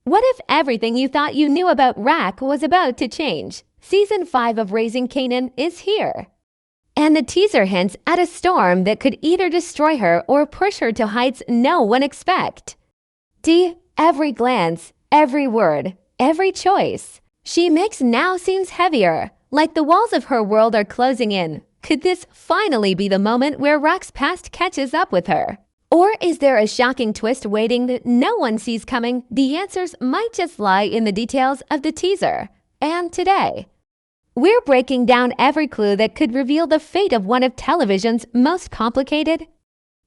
What if everything you thought you knew about Rack was about to change? Season 5 of Raising Kanan is here. And the teaser hints at a storm that could either destroy her or push her to heights no one expect. Every glance, every word, every choice she makes now seems heavier, like the walls of her world are closing in. Could this finally be the moment where Rack's past catches up with her? Or is there a shocking twist waiting that no one sees coming? The answers might just lie in the details of the teaser. And today, we're breaking down every clue that could reveal the fate of one of television's most complicated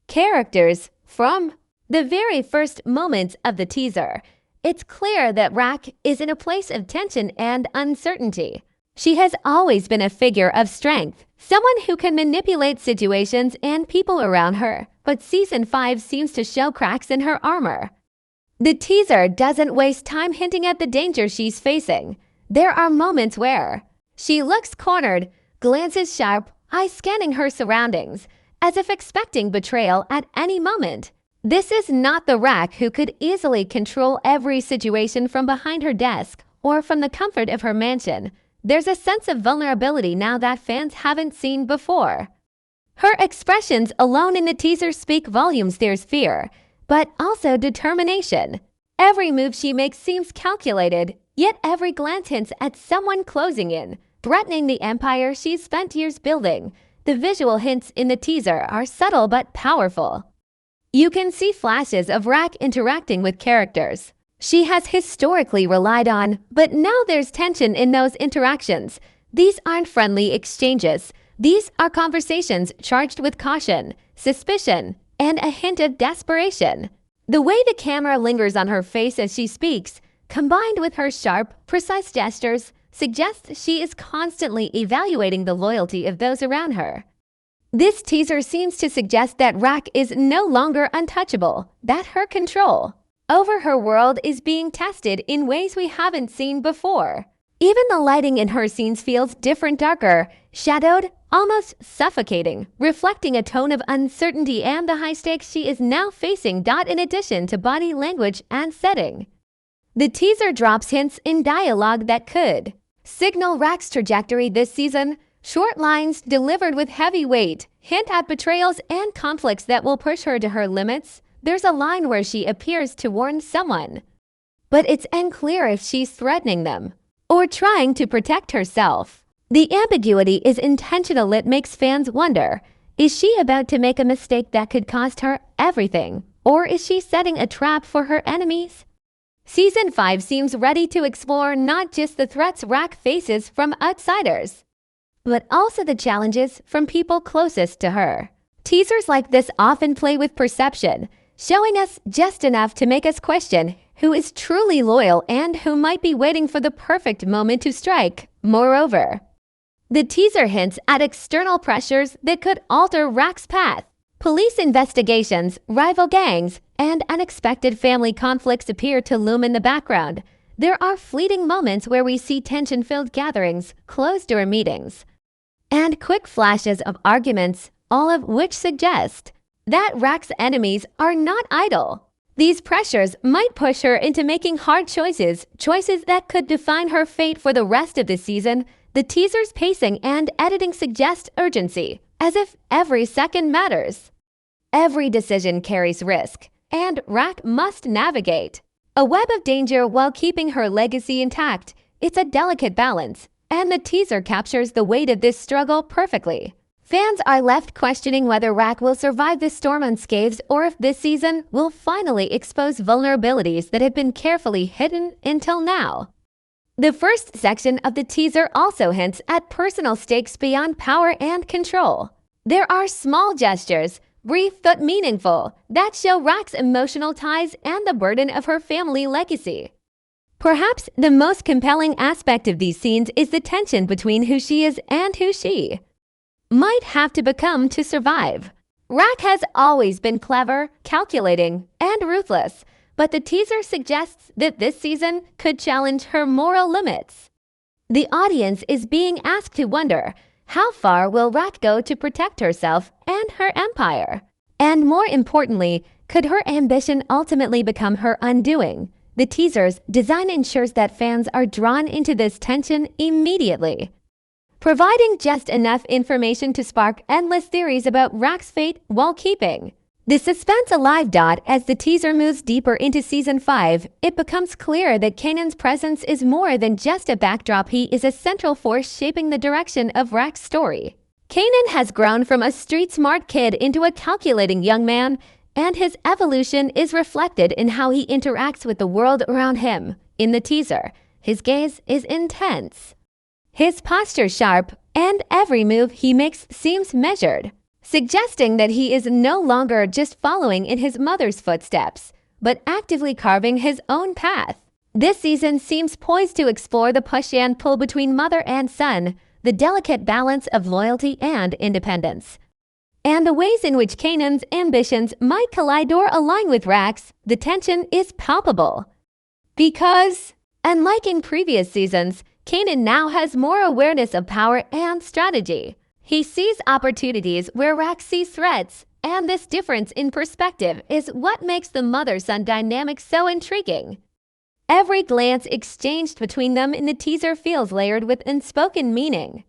characters. From the very first moments of the teaser, it's clear that Rack is in a place of tension and uncertainty. She has always been a figure of strength, someone who can manipulate situations and people around her, but Season 5 seems to show cracks in her armor. The teaser doesn't waste time hinting at the danger she's facing. There are moments where she looks cornered, glances sharp, eyes scanning her surroundings, as if expecting betrayal at any moment. This is not the Rack who could easily control every situation from behind her desk or from the comfort of her mansion. There's a sense of vulnerability now that fans haven't seen before. Her expressions alone in the teaser speak volumes. There's fear, but also determination. Every move she makes seems calculated, yet every glance hints at someone closing in, threatening the empire she's spent years building. The visual hints in the teaser are subtle but powerful. You can see flashes of Rack interacting with characters she has historically relied on, but now there's tension in those interactions. These aren't friendly exchanges. These are conversations charged with caution, suspicion, and a hint of desperation. The way the camera lingers on her face as she speaks, combined with her sharp, precise gestures, suggests she is constantly evaluating the loyalty of those around her. This teaser seems to suggest that Rack is no longer untouchable, that her control over her world is being tested in ways we haven't seen before. Even the lighting in her scenes feels different, darker, shadowed, almost suffocating, reflecting a tone of uncertainty and the high stakes she is now facing. In addition to body language and setting, the teaser drops hints in dialogue that could signal Rack's trajectory this season. Short lines delivered with heavy weight hint at betrayals and conflicts that will push her to her limits. There's a line where she appears to warn someone, but it's unclear if she's threatening them or trying to protect herself. The ambiguity is intentional. It makes fans wonder, is she about to make a mistake that could cost her everything, or is she setting a trap for her enemies? Season 5 seems ready to explore not just the threats Rack faces from outsiders, but also the challenges from people closest to her. Teasers like this often play with perception, showing us just enough to make us question who is truly loyal and who might be waiting for the perfect moment to strike. Moreover, the teaser hints at external pressures that could alter Rack's path. Police investigations, rival gangs, and unexpected family conflicts appear to loom in the background. There are fleeting moments where we see tension-filled gatherings, closed-door meetings, and quick flashes of arguments, all of which suggest that Rack's enemies are not idle. These pressures might push her into making hard choices that could define her fate for the rest of the season. The teaser's pacing and editing suggest urgency, as if every second matters. Every decision carries risk, and Rack must navigate a web of danger while keeping her legacy intact. It's a delicate balance, and the teaser captures the weight of this struggle perfectly. Fans are left questioning whether Rack will survive this storm unscathed, or if this season will finally expose vulnerabilities that have been carefully hidden until now. The first section of the teaser also hints at personal stakes beyond power and control. There are small gestures, brief but meaningful, that show Rack's emotional ties and the burden of her family legacy. Perhaps the most compelling aspect of these scenes is the tension between who she is and who she might have to become to survive. Rack has always been clever, calculating, and ruthless, but the teaser suggests that this season could challenge her moral limits. The audience is being asked to wonder, how far will Rack go to protect herself and her empire? And more importantly, could her ambition ultimately become her undoing? The teaser's design ensures that fans are drawn into this tension immediately, providing just enough information to spark endless theories about Rack's fate while keeping the suspense alive. As the teaser moves deeper into Season 5, it becomes clear that Kanan's presence is more than just a backdrop. He is a central force shaping the direction of Rack's story. Kanan has grown from a street-smart kid into a calculating young man, and his evolution is reflected in how he interacts with the world around him. In the teaser, his gaze is intense, his posture sharp, and every move he makes seems measured, suggesting that he is no longer just following in his mother's footsteps, but actively carving his own path. This season seems poised to explore the push and pull between mother and son, the delicate balance of loyalty and independence, and the ways in which Kanan's ambitions might collide or align with Rack's. The tension is palpable, because, unlike in previous seasons, Kanan now has more awareness of power and strategy. He sees opportunities where Rack sees threats, and this difference in perspective is what makes the mother-son dynamic so intriguing. Every glance exchanged between them in the teaser feels layered with unspoken meaning,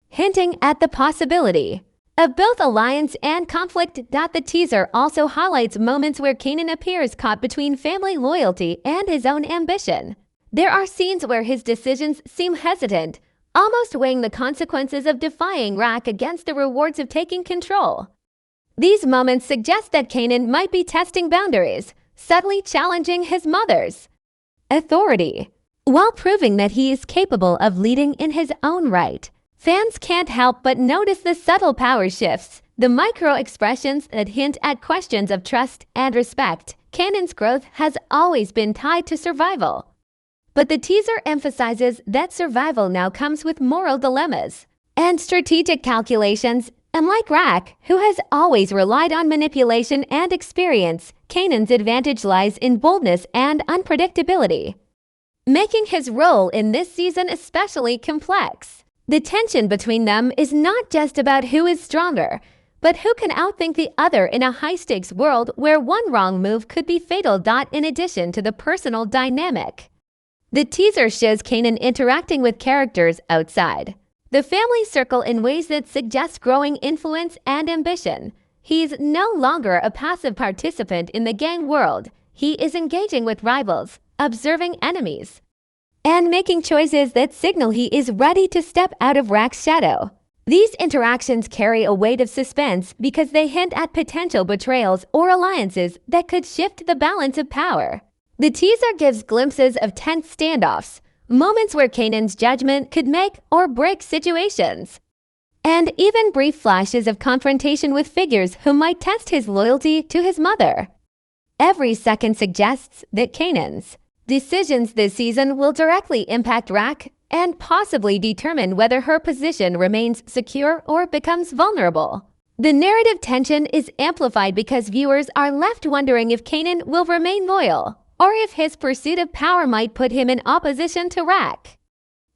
hinting at the possibility of both alliance and conflict. The teaser also highlights moments where Kanan appears caught between family loyalty and his own ambition. There are scenes where his decisions seem hesitant, almost weighing the consequences of defying Rack against the rewards of taking control. These moments suggest that Kanan might be testing boundaries, subtly challenging his mother's authority, while proving that he is capable of leading in his own right. Fans can't help but notice the subtle power shifts, the micro-expressions that hint at questions of trust and respect. Kanan's growth has always been tied to survival, but the teaser emphasizes that survival now comes with moral dilemmas and strategic calculations. Unlike Rack, who has always relied on manipulation and experience, Kanan's advantage lies in boldness and unpredictability, making his role in this season especially complex. The tension between them is not just about who is stronger, but who can outthink the other in a high-stakes world where one wrong move could be fatal. In addition to the personal dynamic, the teaser shows Kanan interacting with characters outside the family circle in ways that suggest growing influence and ambition. He's no longer a passive participant in the gang world. He is engaging with rivals, observing enemies, and making choices that signal he is ready to step out of Rack's shadow. These interactions carry a weight of suspense because they hint at potential betrayals or alliances that could shift the balance of power. The teaser gives glimpses of tense standoffs, moments where Kanan's judgment could make or break situations, and even brief flashes of confrontation with figures who might test his loyalty to his mother. Every second suggests that Kanan's decisions this season will directly impact Rack and possibly determine whether her position remains secure or becomes vulnerable. The narrative tension is amplified because viewers are left wondering if Kanan will remain loyal, or if his pursuit of power might put him in opposition to Rack.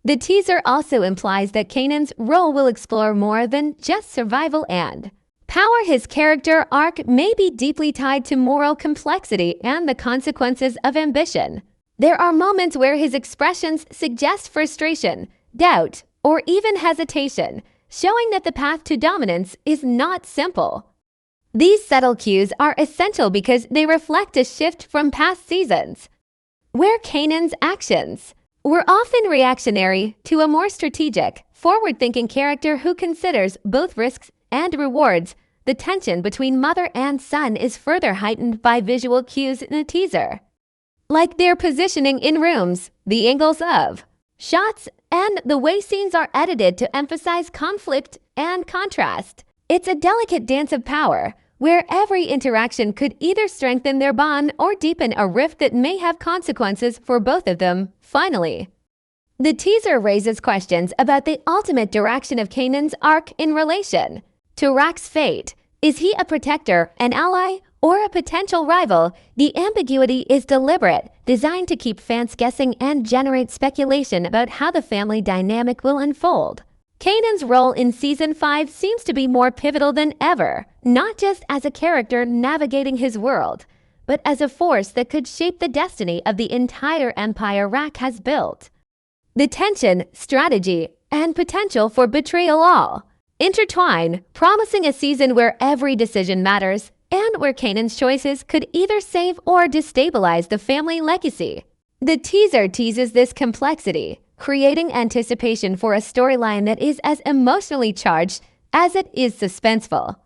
The teaser also implies that Kanan's role will explore more than just survival and power. His character arc may be deeply tied to moral complexity and the consequences of ambition. There are moments where his expressions suggest frustration, doubt, or even hesitation, showing that the path to dominance is not simple. These subtle cues are essential because they reflect a shift from past seasons, where Kanan's actions were often reactionary, to a more strategic, forward-thinking character who considers both risks and rewards. The tension between mother and son is further heightened by visual cues in the teaser, like their positioning in rooms, the angles of shots, and the way scenes are edited to emphasize conflict and contrast. It's a delicate dance of power, where every interaction could either strengthen their bond or deepen a rift that may have consequences for both of them. Finally, the teaser raises questions about the ultimate direction of Kanan's arc in relation to Rack's fate. Is he a protector, an ally, or a potential rival? The ambiguity is deliberate, designed to keep fans guessing and generate speculation about how the family dynamic will unfold. Kanan's role in Season 5 seems to be more pivotal than ever, not just as a character navigating his world, but as a force that could shape the destiny of the entire empire Rack has built. The tension, strategy, and potential for betrayal all intertwine, promising a season where every decision matters and where Kanan's choices could either save or destabilize the family legacy. The teaser teases this complexity, creating anticipation for a storyline that is as emotionally charged as it is suspenseful.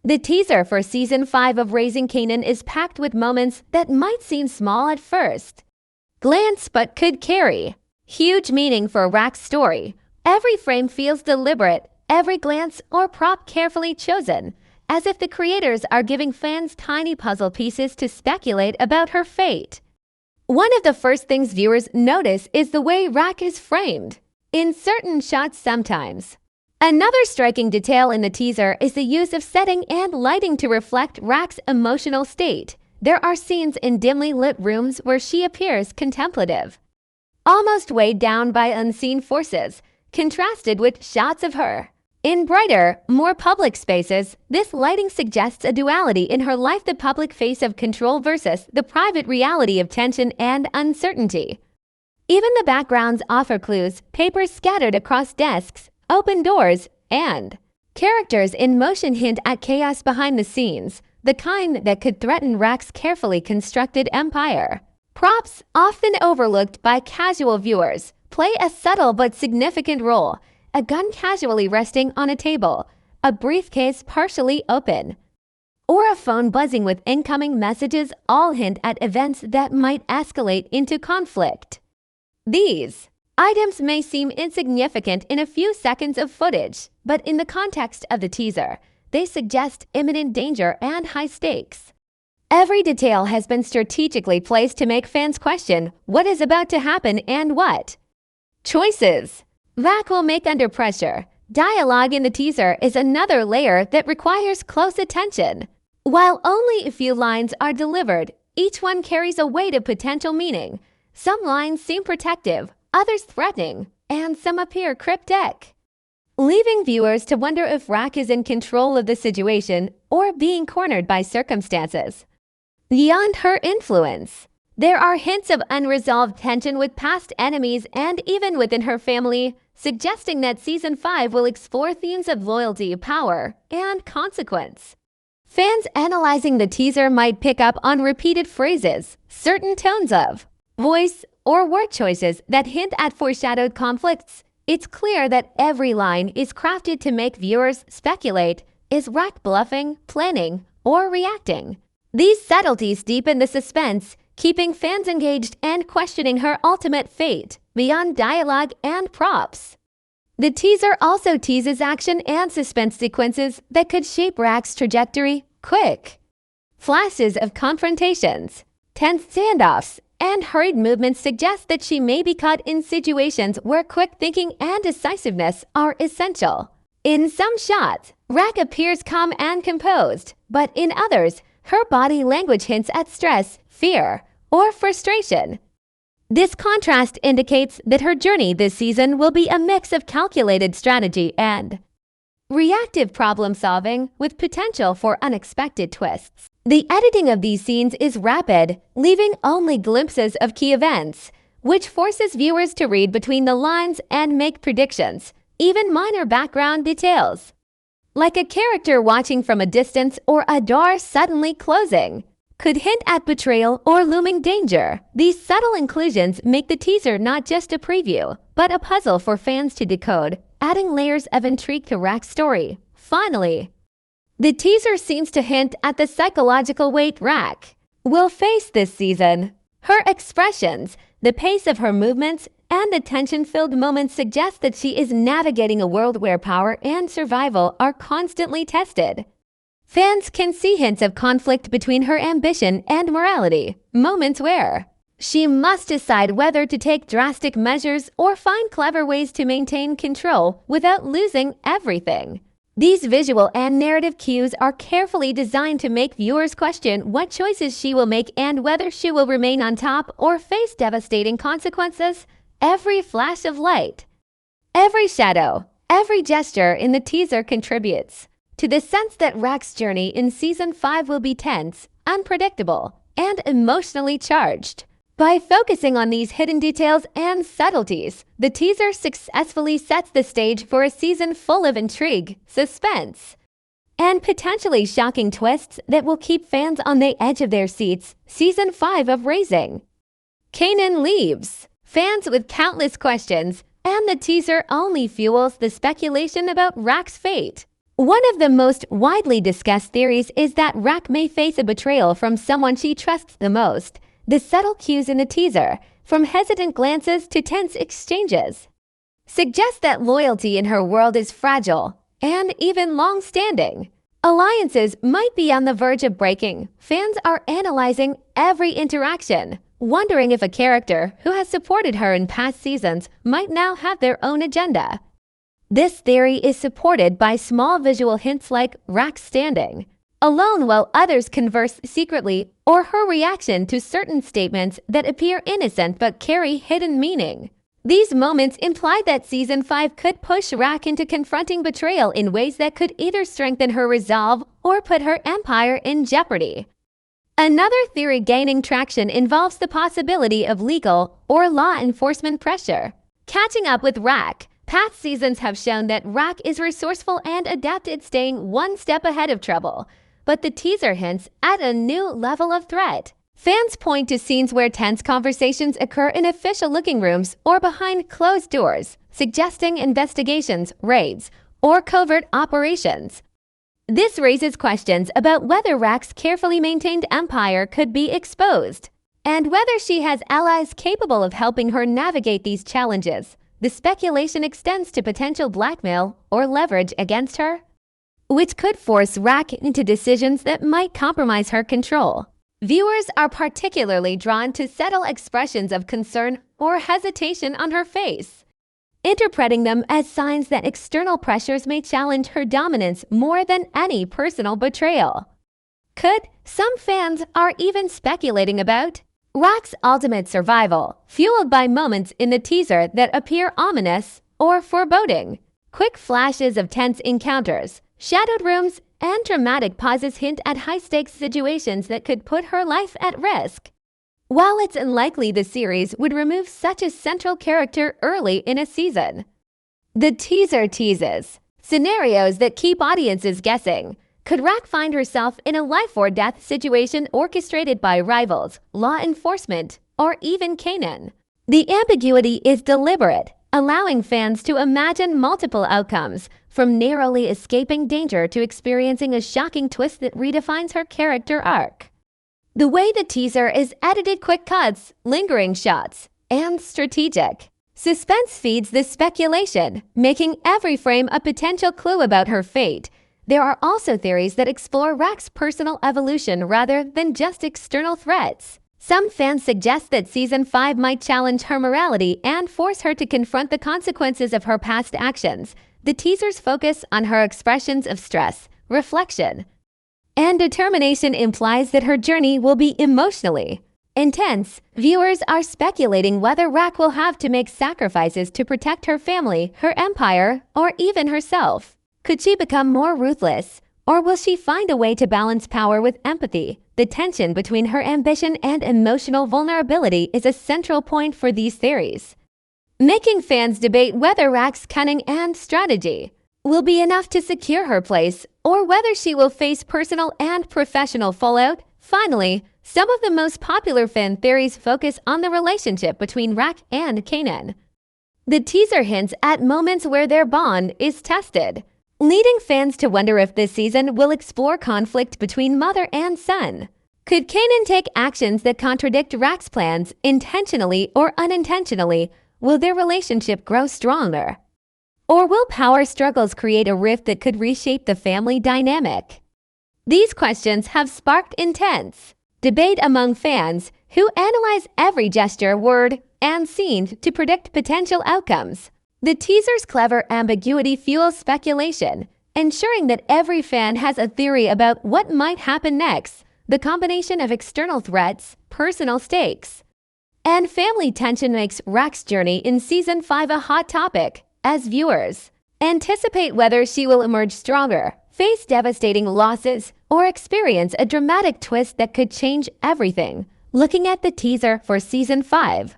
The teaser for Season 5 of Raising Kanan is packed with moments that might seem small at first glance but could carry huge meaning for Rack's story. Every frame feels deliberate, every glance or prop carefully chosen, as if the creators are giving fans tiny puzzle pieces to speculate about her fate. One of the first things viewers notice is the way Rack is framed, in certain shots sometimes. Another striking detail in the teaser is the use of setting and lighting to reflect Rack's emotional state. There are scenes in dimly lit rooms where she appears contemplative, almost weighed down by unseen forces, contrasted with shots of her in brighter, more public spaces. This lighting suggests a duality in her life, the public face of control versus the private reality of tension and uncertainty. Even the backgrounds offer clues, papers scattered across desks, open doors, and characters in motion hint at chaos behind the scenes, the kind that could threaten Rack's carefully constructed empire. Props, often overlooked by casual viewers, play a subtle but significant role. A gun casually resting on a table, a briefcase partially open, or a phone buzzing with incoming messages all hint at events that might escalate into conflict. These items may seem insignificant in a few seconds of footage, but in the context of the teaser, they suggest imminent danger and high stakes. Every detail has been strategically placed to make fans question what is about to happen and what choices Rack will make under pressure. Dialogue in the teaser is another layer that requires close attention. While only a few lines are delivered, each one carries a weight of potential meaning. Some lines seem protective, others threatening, and some appear cryptic, leaving viewers to wonder if Rack is in control of the situation or being cornered by circumstances beyond her influence. There are hints of unresolved tension with past enemies and even within her family, suggesting that Season 5 will explore themes of loyalty, power, and consequence. Fans analyzing the teaser might pick up on repeated phrases, certain tones of voice, or word choices that hint at foreshadowed conflicts. It's clear that every line is crafted to make viewers speculate: is Rack bluffing, planning, or reacting? These subtleties deepen the suspense, keeping fans engaged and questioning her ultimate fate beyond dialogue and props. The teaser also teases action and suspense sequences that could shape Rack's trajectory. Quick flashes of confrontations, tense standoffs, and hurried movements suggest that she may be caught in situations where quick thinking and decisiveness are essential. In some shots, Rack appears calm and composed, but in others, her body language hints at stress, fear, or frustration. This contrast indicates that her journey this season will be a mix of calculated strategy and reactive problem-solving with potential for unexpected twists. The editing of these scenes is rapid, leaving only glimpses of key events, which forces viewers to read between the lines and make predictions, even minor background details, like a character watching from a distance or a door suddenly closing, could hint at betrayal or looming danger. These subtle inclusions make the teaser not just a preview, but a puzzle for fans to decode, adding layers of intrigue to Rack's story. Finally, the teaser seems to hint at the psychological weight Rack will face this season. Her expressions, the pace of her movements, and the tension-filled moments suggest that she is navigating a world where power and survival are constantly tested. Fans can see hints of conflict between her ambition and morality, moments where she must decide whether to take drastic measures or find clever ways to maintain control without losing everything. These visual and narrative cues are carefully designed to make viewers question what choices she will make and whether she will remain on top or face devastating consequences. Every flash of light, every shadow, every gesture in the teaser contributes to the sense that Rack's journey in Season 5 will be tense, unpredictable, and emotionally charged. By focusing on these hidden details and subtleties, the teaser successfully sets the stage for a season full of intrigue, suspense, and potentially shocking twists that will keep fans on the edge of their seats. Season 5 of Raising Kanan leaves fans with countless questions, and the teaser only fuels the speculation about Rack's fate. One of the most widely discussed theories is that Rack may face a betrayal from someone she trusts the most. The subtle cues in the teaser, from hesitant glances to tense exchanges, suggest that loyalty in her world is fragile and even long-standing. Alliances might be on the verge of breaking. Fans are analyzing every interaction, wondering if a character who has supported her in past seasons might now have their own agenda. This theory is supported by small visual hints like Rack standing alone while others converse secretly, or her reaction to certain statements that appear innocent but carry hidden meaning. These moments imply that Season 5 could push Rack into confronting betrayal in ways that could either strengthen her resolve or put her empire in jeopardy. Another theory gaining traction involves the possibility of legal or law enforcement pressure. Catching up with Rack, past seasons have shown that Rack is resourceful and adept at staying one step ahead of trouble, but the teaser hints at a new level of threat. Fans point to scenes where tense conversations occur in official looking rooms or behind closed doors, suggesting investigations, raids, or covert operations. This raises questions about whether Rack's carefully maintained empire could be exposed, and whether she has allies capable of helping her navigate these challenges. The speculation extends to potential blackmail or leverage against her, which could force Rack into decisions that might compromise her control. Viewers are particularly drawn to subtle expressions of concern or hesitation on her face, interpreting them as signs that external pressures may challenge her dominance more than any personal betrayal. Some fans are even speculating about Rack's ultimate survival, fueled by moments in the teaser that appear ominous or foreboding. Quick flashes of tense encounters, shadowed rooms, and dramatic pauses hint at high-stakes situations that could put her life at risk. While it's unlikely the series would remove such a central character early in a season, the teaser teases scenarios that keep audiences guessing. Could Rack find herself in a life-or-death situation orchestrated by rivals, law enforcement, or even Kanan? The ambiguity is deliberate, allowing fans to imagine multiple outcomes, from narrowly escaping danger to experiencing a shocking twist that redefines her character arc. The way the teaser is edited, quick cuts, lingering shots, and strategic suspense feeds this speculation, making every frame a potential clue about her fate. There are also theories that explore Rack's personal evolution rather than just external threats. Some fans suggest that Season 5 might challenge her morality and force her to confront the consequences of her past actions. The teaser's focus on her expressions of stress, reflection, and determination implies that her journey will be emotionally intense. Viewers are speculating whether Rack will have to make sacrifices to protect her family, her empire, or even herself. Could she become more ruthless, or will she find a way to balance power with empathy? The tension between her ambition and emotional vulnerability is a central point for these theories, making fans debate whether Rack's cunning and strategy will be enough to secure her place, or whether she will face personal and professional fallout. Finally, some of the most popular fan theories focus on the relationship between Rack and Kanan. The teaser hints at moments where their bond is tested, leading fans to wonder if this season will explore conflict between mother and son. Could Kanan take actions that contradict Rack's plans, intentionally or unintentionally? Will their relationship grow stronger? Or will power struggles create a rift that could reshape the family dynamic? These questions have sparked intense debate among fans who analyze every gesture, word, and scene to predict potential outcomes. The teaser's clever ambiguity fuels speculation, ensuring that every fan has a theory about what might happen next. The combination of external threats, personal stakes, and family tension makes Rack's journey in Season 5 a hot topic. As viewers anticipate whether she will emerge stronger, face devastating losses, or experience a dramatic twist that could change everything. Looking at the teaser for Season 5,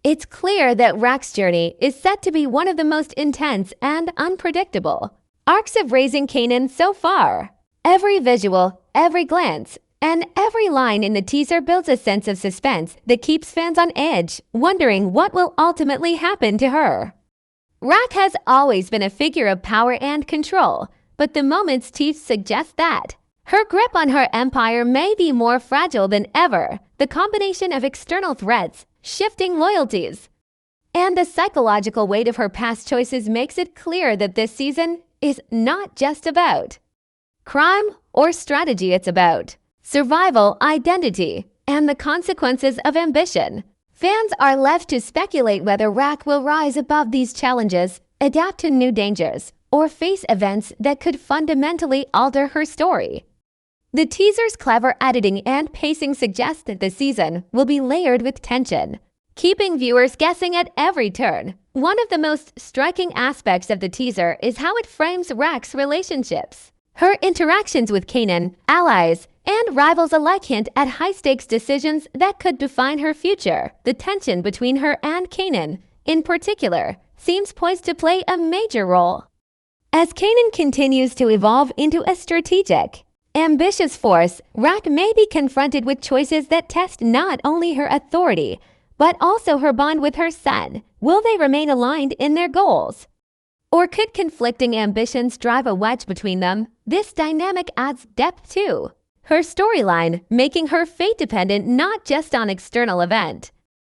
it's clear that Rack's journey is set to be one of the most intense and unpredictable arcs of Raising Kanan so far. Every visual, every glance, and every line in the teaser builds a sense of suspense that keeps fans on edge, wondering what will ultimately happen to her. Rack has always been a figure of power and control, but the moment's tease suggests that her grip on her empire may be more fragile than ever. The combination of external threats, shifting loyalties, and the psychological weight of her past choices makes it clear that this season is not just about crime or strategy. It's about survival, identity, and the consequences of ambition. Fans are left to speculate whether Rack will rise above these challenges, adapt to new dangers, or face events that could fundamentally alter her story. The teaser's clever editing and pacing suggest that the season will be layered with tension, keeping viewers guessing at every turn. One of the most striking aspects of the teaser is how it frames Rack's relationships. Her interactions with Kanan, allies, and rivals alike hint at high-stakes decisions that could define her future. The tension between her and Kanan, in particular, seems poised to play a major role. As Kanan continues to evolve into a strategic, ambitious force, Rack may be confronted with choices that test not only her authority, but also her bond with her son. Will they remain aligned in their goals? Or could conflicting ambitions drive a wedge between them? This dynamic adds depth to her storyline, making her fate dependent not just on external event,